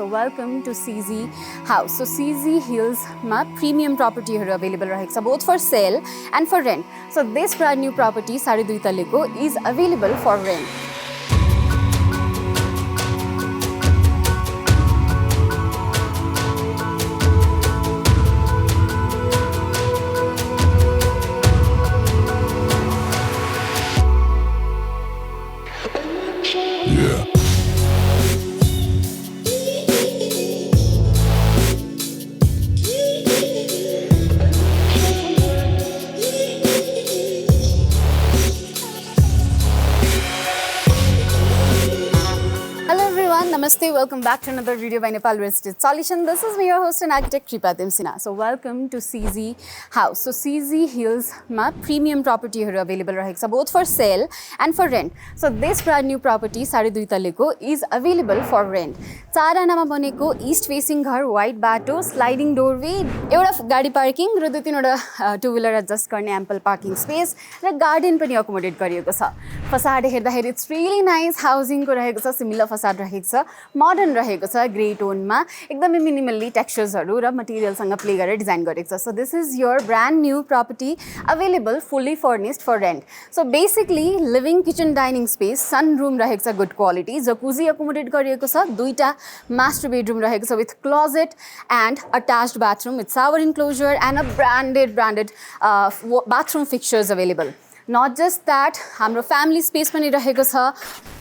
So welcome to CZ House. So CZ Hills ma premium property available raheko both for sale and for rent. So this brand new property 2.5 taleko is available for rent. Namaste, welcome back to another video by Nepal Real Estate Solution. This is me, your host and architect Sina. So welcome to CZ House. So CZ Hills ma premium property available raheko both for sale and for rent. So this brand new property 2.5 taleko is available for rent. 4 Aana ma baneko east facing ghar, wide bato, sliding doorway, euta gadi parking र 2-3 वटा two wheeler adjust गर्ने ample parking space र garden पनि accommodate गरिएको छ. Facade हेर्दाखेरि it's really nice housing को रहेको छ, similar facade रहेको छ. Modern रहेको छ ग्रे टोनमा एकदमै मिनिमली टेक्सचर्सहरु र मटेरियलसँग प्ले गरेर डिजाइन गरेको छ. So this is your brand new property available fully furnished for rent. So basically living kitchen dining space, sun room रहेको छ good quality, jacuzzi accommodate गरिएको छ, दुईटा master bedroom रहेको छ with closet and attached bathroom with shower enclosure and a branded bathroom fixtures available. Not just that, हाम्रो family space पनि रहेको छ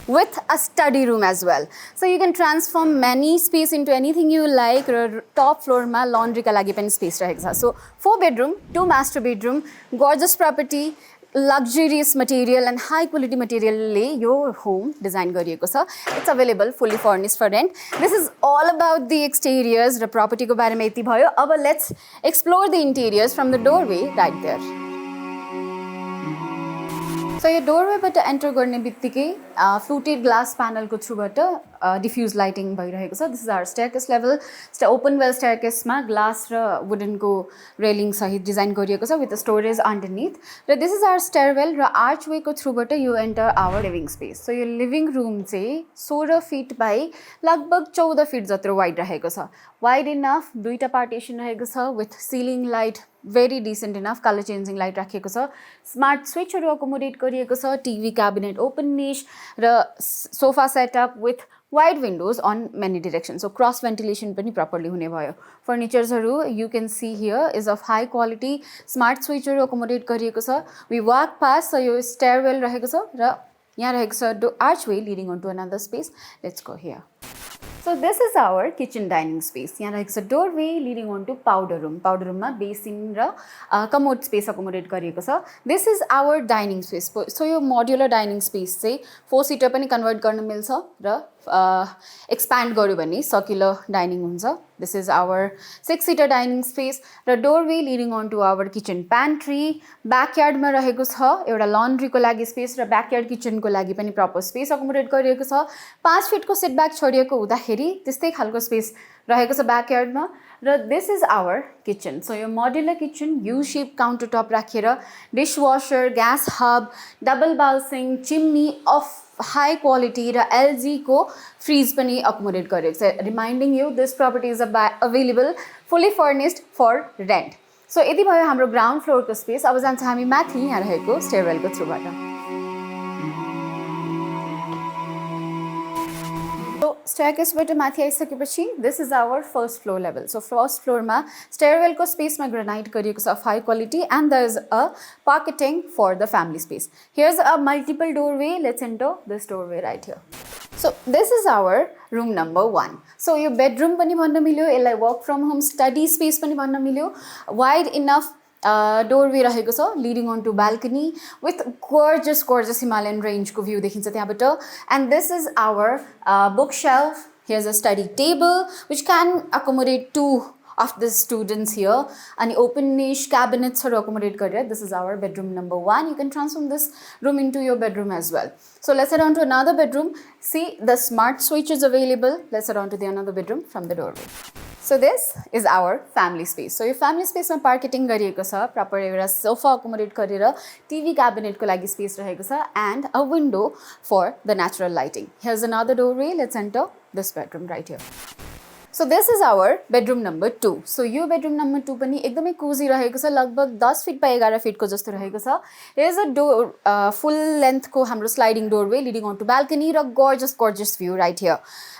with a study room as well. So you can transform many space into anything you like. Top floor ma laundry ka लागि पनि space रहेको छ. So 4 bedroom, 2 master bedroom, gorgeous property, luxurious material and high quality material le your home design गरिएको छ. It's available fully furnished for rent. This is all about the exteriors. The property को बारेमा यति भयो. अब let's explore the interiors from the doorway right there. So your doorway but enter गर्ने बित्तिकै fluted glass panel को थ्रुबाट diffuse lighting भइरहेको छ. This is our staircase level. Open well staircase मा glass र wooden को railing सहित डिजाइन गरिएको छ with a storage underneath. Raw this is our stairwell raw archway को थ्रुबाट you enter our living space. So your living room चाहिँ 16 feet by लगभग 14 feet जत्रो wide रहेको छ. Wide enough, दुईटा partition रहेको छ with ceiling light, very decent enough color changing light राखिएको छ. Smart switch हरु accommodate गरिएको छ. TV cabinet, open niche raw sofa setup with wide windows on many directions. So cross ventilation पनि properly हुने भयो. Furnitures हरु you can see here is of high quality. Smart switch हरु accommodate गरिएको छ. We walk past, so yo stairwell रहेको छ र यहाँ रहेको छ archway leading onto another space. Let's go here. So this is our kitchen dining space. यहाँ रहेको छ doorway leading on to powder room. Powder room मा basin र commode space accommodate गरिएको छ. This is our dining space. So yo modular dining space चाहिँ 4 seater पनि convert गर्न मिल्छ र expand गर्यो भने circular dining हुन्छ. This is our 6 seater dining space raw doorway leading on to our kitchen pantry. Backyard मा रहेको छ एउटा laundry को लागि space र backyard kitchen को लागि पनि proper space accommodate गरिएको छ. 5 feet को setback छोडिएको हुँदाखेरि त्यस्तै खालको space रहेको छ backyard मा र this is our kitchen. So your modular kitchen U shape countertop राखेर dishwasher, gas hub, double bowl sink, chimney of high quality raw LG को freeze पनि accommodate गरेको छ. Reminding you this property is available fully furnished for rent. So यति भयो हाम्रो ground floor को space. अब जान्छ हामी माथि यहाँ रहेको stairwell को थ्रुबाट. So staircase बाट माथि आइसकेपछि this is our first floor level. So first floor मा stairwell को space मा granite गरिएको छ of high quality and there is a parketing for the family space. Here's a multiple doorway. Let's enter this doorway right here. So this is our room number 1. So your bedroom पनि भन्न मिल्यो, यसलाई work from home study space पनि भन्न मिल्यो. Wide enough doorway रहेको छ leading on to balcony with gorgeous Himalayan range को view देखिन्छ त्यहाँबाट. And this is our bookshelf. Here's a study table which can accommodate 2 of the students here. And open niche cabinets are accommodate गरेर. This is our bedroom number 1. You can transform this room into your bedroom as well. So let's head on to another bedroom. See, the smart switch is available. Let's head on to the another bedroom from the doorway. So this is our family space. So your family space मा parketing गरिएको छ, proper एउटा sofa accommodate गरेर TV cabinet को लागि space रहेको छ and a window for the natural lighting. Here's another doorway. Let's enter this bedroom right here. So this is our bedroom number 2. So yo bedroom number 2 पनि एकदमै cozy रहेको छ, लगभग 10 फिट by 11 फिट को जस्तो रहेको छ. Here is a door full length को हाम्रो sliding doorway leading onto balcony raw gorgeous view right here.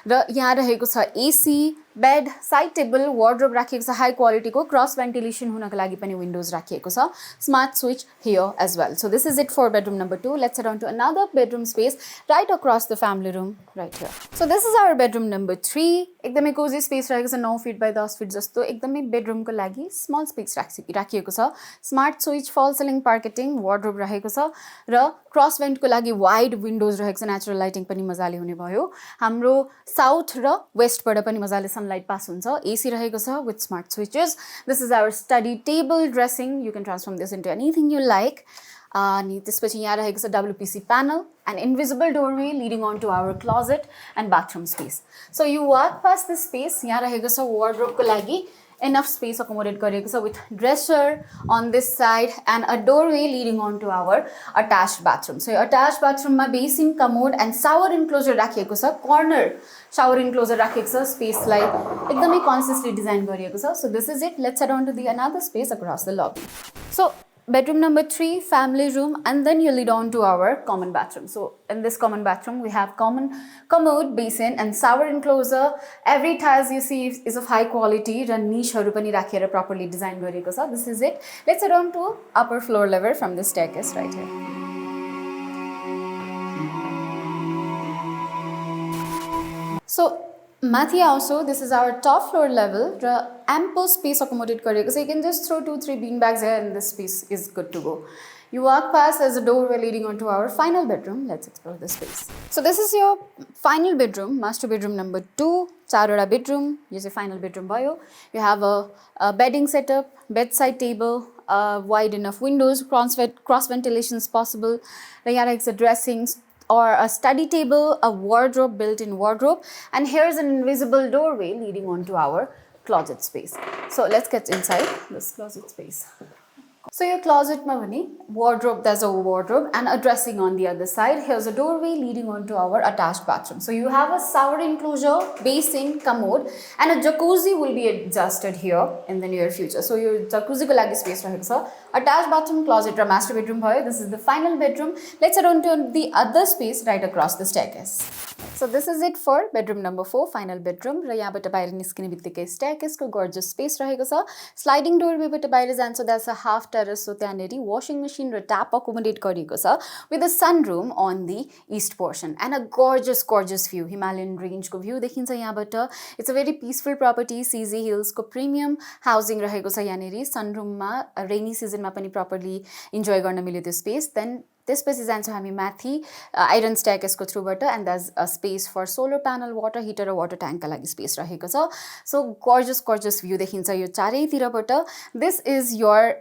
र यहाँ रहेको छ AC, bed, side table, wardrobe राखिएको छ, high quality को cross ventilation हुनको लागि पनि windows राखिएको छ, smart switch here as well. So this is it for bedroom number 2. Let's head on to another bedroom space right across the family room right here. So this is our bedroom number 3. एकदमै cozy space रहेको छ, 9 feet by 10 feet जस्तो, एकदमै bedroom को लागि small space राखिएको छ, smart switch, fall ceiling parketing, wardrobe रहेको छ र cross vent को लागि wide windows रहेको छ, natural lighting पनि मजाले हुने भयो. हाम्रो south र west बाट पनि मजाले sunlight pass हुन्छ, AC रहेको छ with smart switches. This is our study table, dressing, you can transform this into anything you like. अनि त्यसपछि यहाँ रहेको छ WPC panel, an invisible doorway leading on to our closet and bathroom space. So you walk past this space, यहाँ रहेको छ wardrobe को लागि enough space accommodate गरिएको छ with dresser on this side and a doorway leading on to our attached bathroom. So attached bathroom मा basin, commode and shower enclosure राखिएको छ, corner shower enclosure राखिएको छ, space लाई एकदमै consciously design गरिएको छ. So this is it. Let's head on to the another space across the lobby. So bedroom number 3, family room, and then you lead on to our common bathroom. So in this common bathroom, we have common commode, basin, and shower enclosure. Every tiles you see is of high quality. र niche-हरु पनि राखेर properly design गरिएको छ. This is it. Let's head on to upper floor level from the staircase right here. So माथि also, this is our top floor level raw ample space accommodate गरिएको छ. You can just throw 2-3 bean bags here and this space is good to go. You walk past, there's a doorway leading onto our final bedroom. Let's explore this space. So this is your final bedroom, master bedroom number 2. चारवटा bedroom, यो चाहिँ final bedroom भयो. You have a bedding setup, bedside table, wide enough windows, cross ventilation is possible. र यहाँ रहेको छ dressing or a study table, a wardrobe, built-in wardrobe, and here's an invisible doorway leading onto our closet space. So let's get inside this closet space. So your closet ma bhani wardrobe, there's a wardrobe and a dressing on the other side. Here's a doorway leading onto our attached bathroom. So you have a shower enclosure, basin, commode, and a jacuzzi will be adjusted here in the near future. So your jacuzzi ko lagi space raheko cha. Attached bathroom, closet ra master bedroom bhayo. This is the final bedroom. Let's head on to the other space right across the staircase. So this is it for bedroom number 4, final bedroom. र यहाँबाट बाहिर निस्किने बित्तिकै staircase को gorgeous space रहेको छ. Sliding doorway बाट बाहिर जान्छ, that's a half terrace, so त्यहाँनेरि washing machine र tap accommodate गरिएको छ with a sunroom on the east portion and a gorgeous view. Himalayan range को view देखिन्छ यहाँबाट. It's a very peaceful property. CZ Hills को premium housing रहेको छ यहाँनेरि. Sunroom मा rainy season मा पनि properly enjoy गर्न मिल्यो त्यो space. Then त्यसपछि जान्छौँ हामी माथि आइरन स्टेयरकेसको थ्रुबाट, and there's a space for solar panel, water heater raw water tank का लागि space रहेको छ. So gorgeous view देखिन्छ यो चारैतिरबाट. This is your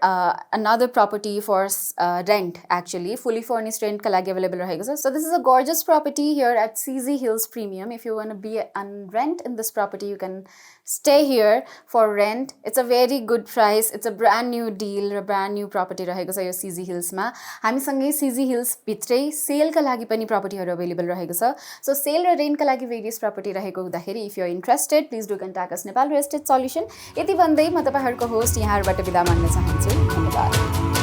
another property for rent, actually fully furnished rent का लागि available रहेको छ. So this is a gorgeous property here at CZ Hills Premium. If you want to be on rent in this property, you can stay here for rent. It's a very good price. It's a brand new deal raw brand new property रहेको छ यो CZ Hills मा. हामीसँगै CZ Hills भित्रै cell का लागि पनि propertyहरु available रहेको छ. So sale र rent का लागि various property रहेको हुँदाखेरि if you are interested, please do contact us Nepal Real Estate Solution. यति भन्दै म तपाईहरुको होस्ट यहाँहरुबाट बिदा माग्न चाहन्छु. धन्यवाद.